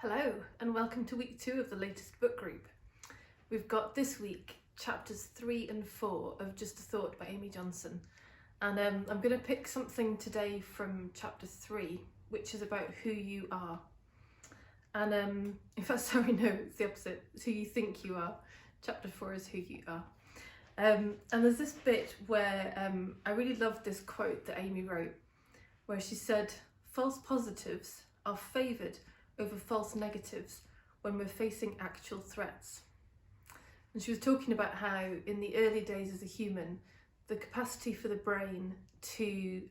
Hello and welcome to week 2 of the latest book group. We've got this week chapters 3 and 4 of Just a Thought by Amy Johnson, and I'm going to pick something today from chapter 3 which is about who you are. And in fact, sorry, no, it's the opposite. It's who you think you are. Chapter 4 is who you are. And there's this bit where I really loved this quote that Amy wrote, where she said, "False positives are favoured over false negatives when we're facing actual threats." And she was talking about how in the early days as a human, the capacity for the brain to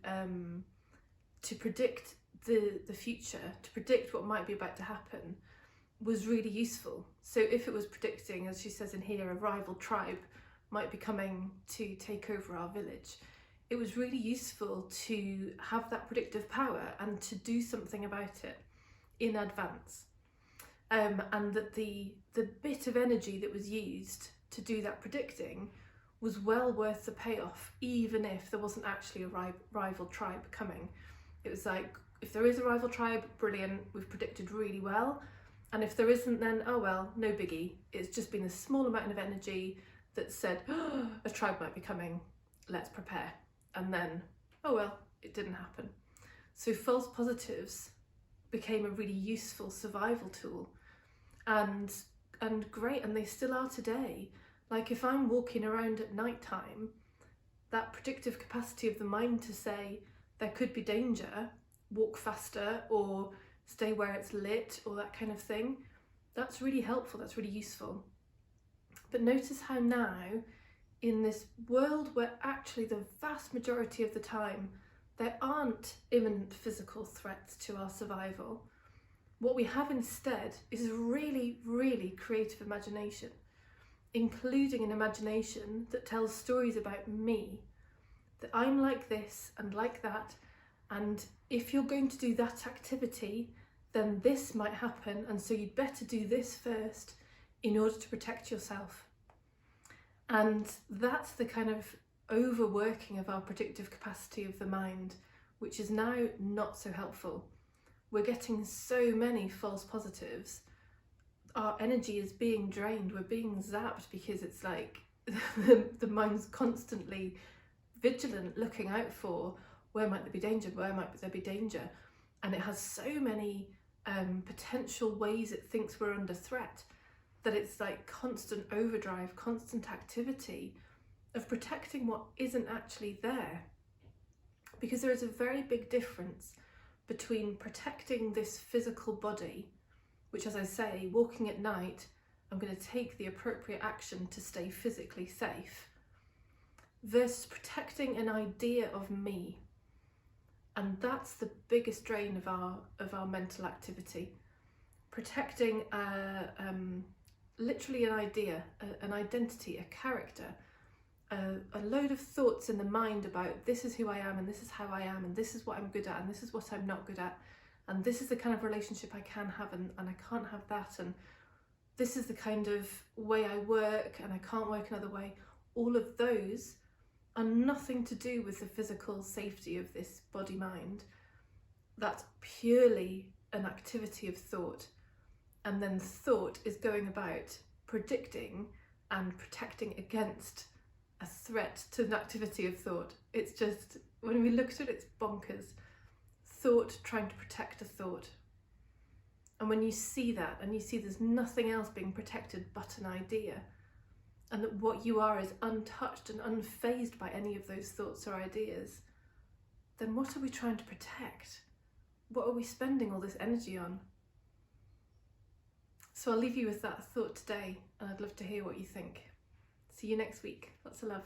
predict the future, to predict what might be about to happen, was really useful. So if it was predicting, as she says in here, a rival tribe might be coming to take over our village, it was really useful to have that predictive power and to do something about it in advance, and that the bit of energy that was used to do that predicting was well worth the payoff, even if there wasn't actually a rival tribe coming. It was like, if there is a rival tribe, brilliant, we've predicted really well, and if there isn't, then oh well, no biggie. It's just been a small amount of energy that said, oh, a tribe might be coming, let's prepare, and then oh well, it didn't happen. So false positives became a really useful survival tool, and great, and they still are today. Like if I'm walking around at night time, that predictive capacity of the mind to say there could be danger, walk faster or stay where it's lit or that kind of thing, that's really helpful, that's really useful. But notice how now, in this world where actually the vast majority of the time there aren't imminent physical threats to our survival, what we have instead is a really, really creative imagination, including an imagination that tells stories about me, that I'm like this and like that, and if you're going to do that activity, then this might happen, and so you'd better do this first in order to protect yourself. And that's the kind of overworking of our predictive capacity of the mind, which is now not so helpful. We're getting so many false positives. Our energy is being drained, we're being zapped, because it's like the mind's constantly vigilant, looking out for where might there be danger, where might there be danger, and it has so many potential ways it thinks we're under threat that it's like constant overdrive, constant activity of protecting what isn't actually there. Because there is a very big difference between protecting this physical body, which, as I say, walking at night, I'm going to take the appropriate action to stay physically safe, versus protecting an idea of me. And that's the biggest drain of our mental activity. Protecting literally an idea, an identity, a character, a load of thoughts in the mind about this is who I am and this is how I am and this is what I'm good at and this is what I'm not good at and this is the kind of relationship I can have and I can't have that, and this is the kind of way I work and I can't work another way. All of those are nothing to do with the physical safety of this body-mind. That's purely an activity of thought. And then thought is going about predicting and protecting against a threat to an activity of thought. It's just, when we look at it, it's bonkers. Thought trying to protect a thought. And when you see that, and you see there's nothing else being protected but an idea, and that what you are is untouched and unfazed by any of those thoughts or ideas, then what are we trying to protect? What are we spending all this energy on? So I'll leave you with that thought today, and I'd love to hear what you think. See you next week. Lots of love.